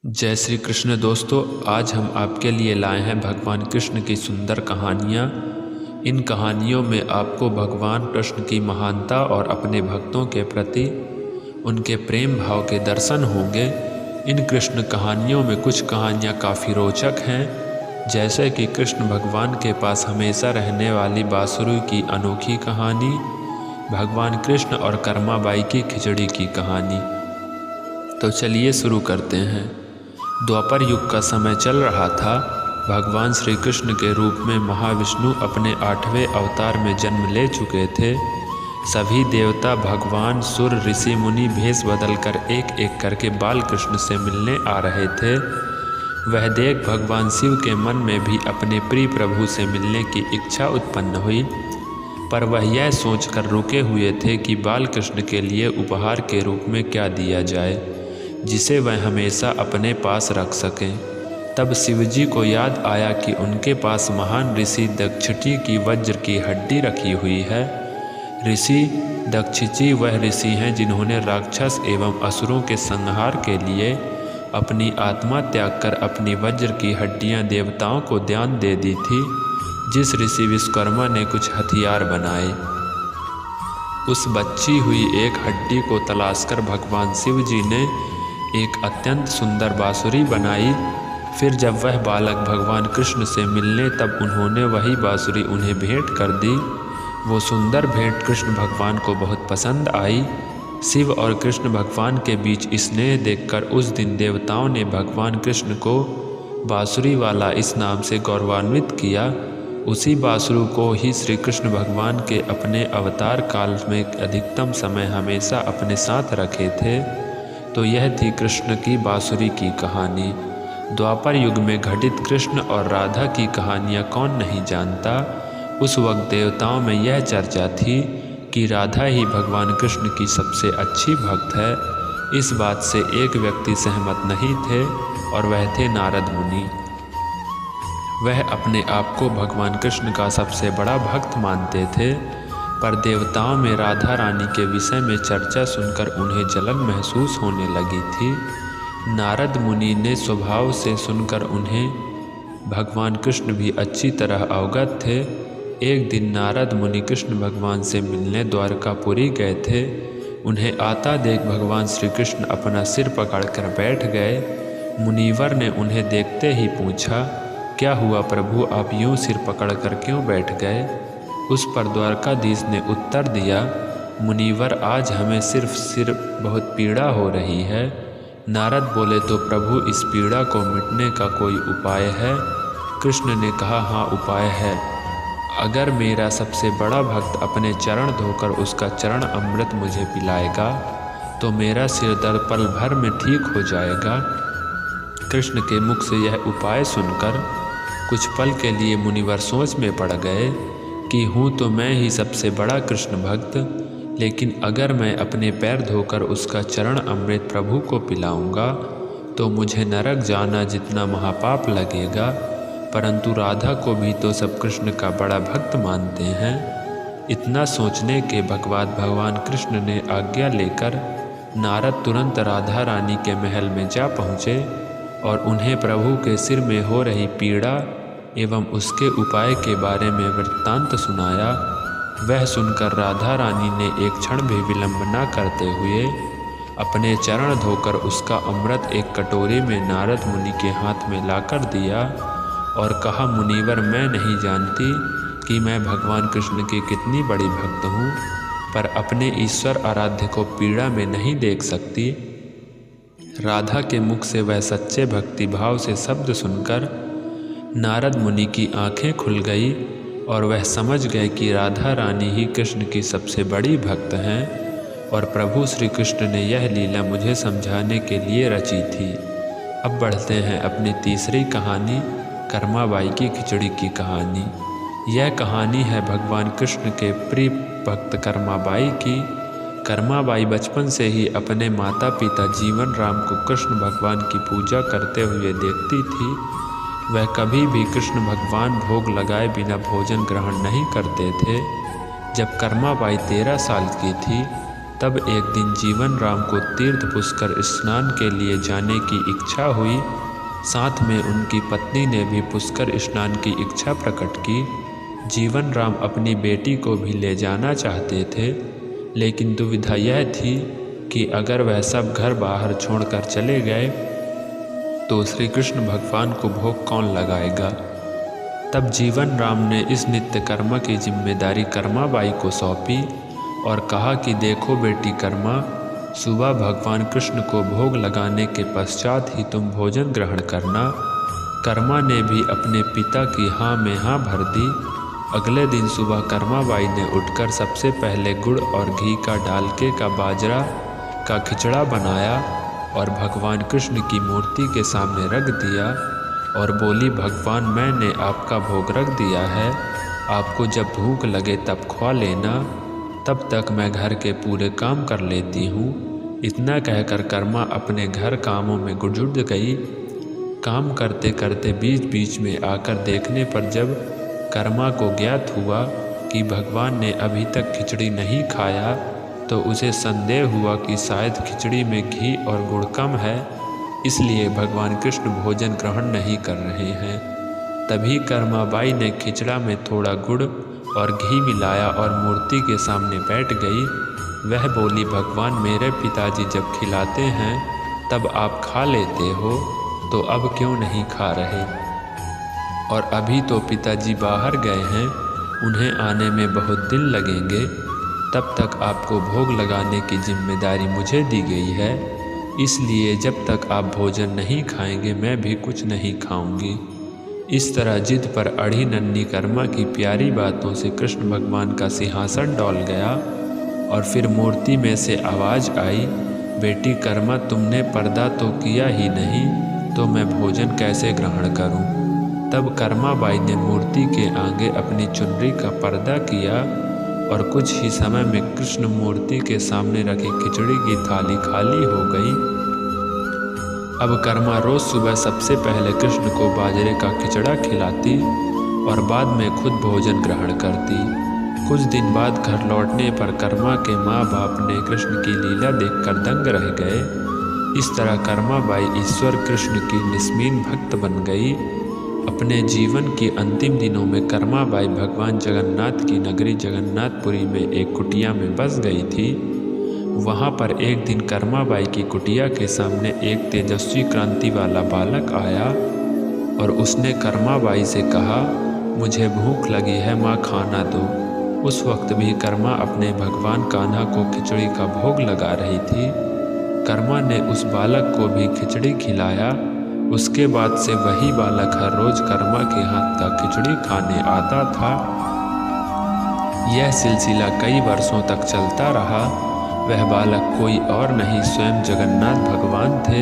जय श्री कृष्ण दोस्तों, आज हम आपके लिए लाए हैं भगवान कृष्ण की सुंदर कहानियाँ। इन कहानियों में आपको भगवान कृष्ण की महानता और अपने भक्तों के प्रति उनके प्रेम भाव के दर्शन होंगे। इन कृष्ण कहानियों में कुछ कहानियाँ काफ़ी रोचक हैं, जैसे कि कृष्ण भगवान के पास हमेशा रहने वाली बांसुरी की अनोखी कहानी, भगवान कृष्ण और कर्माबाई की खिचड़ी की कहानी। तो चलिए शुरू करते हैं। द्वापर युग का समय चल रहा था। भगवान श्री कृष्ण के रूप में महाविष्णु अपने 8वें अवतार में जन्म ले चुके थे। सभी देवता, भगवान, सुर, ऋषि मुनि भेष बदलकर एक एक करके बाल कृष्ण से मिलने आ रहे थे। वह देख भगवान शिव के मन में भी अपने प्रिय प्रभु से मिलने की इच्छा उत्पन्न हुई, पर वह यह सोचकर रुके हुए थे कि बाल कृष्ण के लिए उपहार के रूप में क्या दिया जाए जिसे वह हमेशा अपने पास रख सकें। तब शिवजी को याद आया कि उनके पास महान ऋषि दक्षिची की वज्र की हड्डी रखी हुई है। ऋषि दक्षिची वह ऋषि हैं जिन्होंने राक्षस एवं असुरों के संहार के लिए अपनी आत्मा त्याग कर अपनी वज्र की हड्डियां देवताओं को दान दे दी थी, जिस ऋषि विश्वकर्मा ने कुछ हथियार बनाए। उस बची हुई एक हड्डी को तलाशकर भगवान शिव जी ने एक अत्यंत सुंदर बांसुरी बनाई। फिर जब वह बालक भगवान कृष्ण से मिलने, तब उन्होंने वही बांसुरी उन्हें भेंट कर दी। वो सुंदर भेंट कृष्ण भगवान को बहुत पसंद आई। शिव और कृष्ण भगवान के बीच स्नेह देखकर उस दिन देवताओं ने भगवान कृष्ण को बांसुरी वाला इस नाम से गौरवान्वित किया। उसी बांसुरी को ही श्री कृष्ण भगवान के अपने अवतार काल में अधिकतम समय हमेशा अपने साथ रखे थे। तो यह थी कृष्ण की बांसुरी की कहानी। द्वापर युग में घटित कृष्ण और राधा की कहानियाँ कौन नहीं जानता। उस वक्त देवताओं में यह चर्चा थी कि राधा ही भगवान कृष्ण की सबसे अच्छी भक्त है। इस बात से एक व्यक्ति सहमत नहीं थे और वह थे नारद मुनि। वह अपने आप को भगवान कृष्ण का सबसे बड़ा भक्त मानते थे, पर देवताओं में राधा रानी के विषय में चर्चा सुनकर उन्हें जलन महसूस होने लगी थी। नारद मुनि ने स्वभाव से सुनकर उन्हें भगवान कृष्ण भी अच्छी तरह अवगत थे। एक दिन नारद मुनि कृष्ण भगवान से मिलने द्वारकापुरी गए थे। उन्हें आता देख भगवान श्री कृष्ण अपना सिर पकड़कर बैठ गए। मुनिवर ने उन्हें देखते ही पूछा, क्या हुआ प्रभु, आप यूँ सिर पकड़कर क्यों बैठ गए? उस पर द्वारकाधीश ने उत्तर दिया, मुनिवर, आज हमें सिर बहुत पीड़ा हो रही है। नारद बोले, तो प्रभु, इस पीड़ा को मिटने का कोई उपाय है? कृष्ण ने कहा, हाँ, उपाय है। अगर मेरा सबसे बड़ा भक्त अपने चरण धोकर उसका चरण अमृत मुझे पिलाएगा तो मेरा सिर दर्द पल भर में ठीक हो जाएगा। कृष्ण के मुख से यह उपाय सुनकर कुछ पल के लिए मुनिवर सोच में पड़ गए कि हूँ तो मैं ही सबसे बड़ा कृष्ण भक्त, लेकिन अगर मैं अपने पैर धोकर उसका चरण अमृत प्रभु को पिलाऊंगा तो मुझे नरक जाना जितना महापाप लगेगा। परंतु राधा को भी तो सब कृष्ण का बड़ा भक्त मानते हैं। इतना सोचने के बाद भगवान कृष्ण ने आज्ञा लेकर नारद तुरंत राधा रानी के महल में जा पहुँचे और उन्हें प्रभु के सिर में हो रही पीड़ा एवं उसके उपाय के बारे में वृत्तांत सुनाया। वह सुनकर राधा रानी ने एक क्षण भी विलंब न करते हुए अपने चरण धोकर उसका अमृत एक कटोरे में नारद मुनि के हाथ में लाकर दिया और कहा, मुनिवर, मैं नहीं जानती कि मैं भगवान कृष्ण की कितनी बड़ी भक्त हूँ, पर अपने ईश्वर आराध्य को पीड़ा में नहीं देख सकती। राधा के मुख से वह सच्चे भक्ति भाव से शब्द सुनकर नारद मुनि की आंखें खुल गई और वह समझ गए कि राधा रानी ही कृष्ण की सबसे बड़ी भक्त हैं और प्रभु श्री कृष्ण ने यह लीला मुझे समझाने के लिए रची थी। अब बढ़ते हैं अपनी तीसरी कहानी, कर्माबाई की खिचड़ी की कहानी। यह कहानी है भगवान कृष्ण के प्रिय भक्त कर्माबाई की। कर्माबाई बचपन से ही अपने माता पिता जीवन राम को कृष्ण भगवान की पूजा करते हुए देखती थी। वह कभी भी कृष्ण भगवान भोग लगाए बिना भोजन ग्रहण नहीं करते थे। जब कर्माबाई 13 साल की थी तब एक दिन जीवन राम को तीर्थ पुष्कर स्नान के लिए जाने की इच्छा हुई। साथ में उनकी पत्नी ने भी पुष्कर स्नान की इच्छा प्रकट की। जीवन राम अपनी बेटी को भी ले जाना चाहते थे, लेकिन दुविधा यह थी कि अगर वह सब घर बाहर छोड़कर चले गए तो श्री कृष्ण भगवान को भोग कौन लगाएगा। तब जीवन राम ने इस नित्य कर्म की जिम्मेदारी कर्माबाई को सौंपी और कहा कि देखो बेटी कर्मा, सुबह भगवान कृष्ण को भोग लगाने के पश्चात ही तुम भोजन ग्रहण करना। कर्मा ने भी अपने पिता की हाँ में हाँ भर दी। अगले दिन सुबह कर्माबाई ने उठकर सबसे पहले गुड़ और घी का डालके का बाजरा का खिचड़ा बनाया और भगवान कृष्ण की मूर्ति के सामने रख दिया और बोली, भगवान मैंने आपका भोग रख दिया है, आपको जब भूख लगे तब खा लेना, तब तक मैं घर के पूरे काम कर लेती हूँ। इतना कहकर कर्मा अपने घर कामों में जुट गई। काम करते करते बीच बीच में आकर देखने पर जब कर्मा को ज्ञात हुआ कि भगवान ने अभी तक खिचड़ी नहीं खाया तो उसे संदेह हुआ कि शायद खिचड़ी में घी और गुड़ कम है, इसलिए भगवान कृष्ण भोजन ग्रहण नहीं कर रहे हैं। तभी कर्माबाई ने खिचड़ा में थोड़ा गुड़ और घी मिलाया और मूर्ति के सामने बैठ गई। वह बोली, भगवान मेरे पिताजी जब खिलाते हैं तब आप खा लेते हो, तो अब क्यों नहीं खा रहे। और अभी तो पिताजी बाहर गए हैं, उन्हें आने में बहुत दिन लगेंगे, तब तक आपको भोग लगाने की जिम्मेदारी मुझे दी गई है, इसलिए जब तक आप भोजन नहीं खाएंगे मैं भी कुछ नहीं खाऊंगी। इस तरह जिद पर अड़ी नन्ही कर्मा की प्यारी बातों से कृष्ण भगवान का सिंहासन डोल गया और फिर मूर्ति में से आवाज़ आई, बेटी कर्मा तुमने पर्दा तो किया ही नहीं, तो मैं भोजन कैसे ग्रहण करूं। तब कर्माबाई ने मूर्ति के आगे अपनी चुनरी का पर्दा किया और कुछ ही समय में कृष्ण मूर्ति के सामने रखी खिचड़ी की थाली खाली हो गई। अब कर्मा रोज सुबह सबसे पहले कृष्ण को बाजरे का खिचड़ा खिलाती और बाद में खुद भोजन ग्रहण करती। कुछ दिन बाद घर लौटने पर कर्मा के माँ बाप ने कृष्ण की लीला देखकर दंग रह गए। इस तरह कर्माबाई ईश्वर कृष्ण की निस्मीन भक्त बन गई। अपने जीवन के अंतिम दिनों में कर्माबाई भगवान जगन्नाथ की नगरी जगन्नाथपुरी में एक कुटिया में बस गई थी। वहाँ पर एक दिन कर्माबाई की कुटिया के सामने एक तेजस्वी क्रांति वाला बालक आया और उसने कर्माबाई से कहा, मुझे भूख लगी है माँ, खाना दो। उस वक्त भी कर्मा अपने भगवान कान्हा को खिचड़ी का भोग लगा रही थी। कर्मा ने उस बालक को भी खिचड़ी खिलाया। उसके बाद से वही बालक हर रोज कर्मा के हाथ का खिचड़ी खाने आता था। यह सिलसिला कई वर्षों तक चलता रहा। वह बालक कोई और नहीं, स्वयं जगन्नाथ भगवान थे।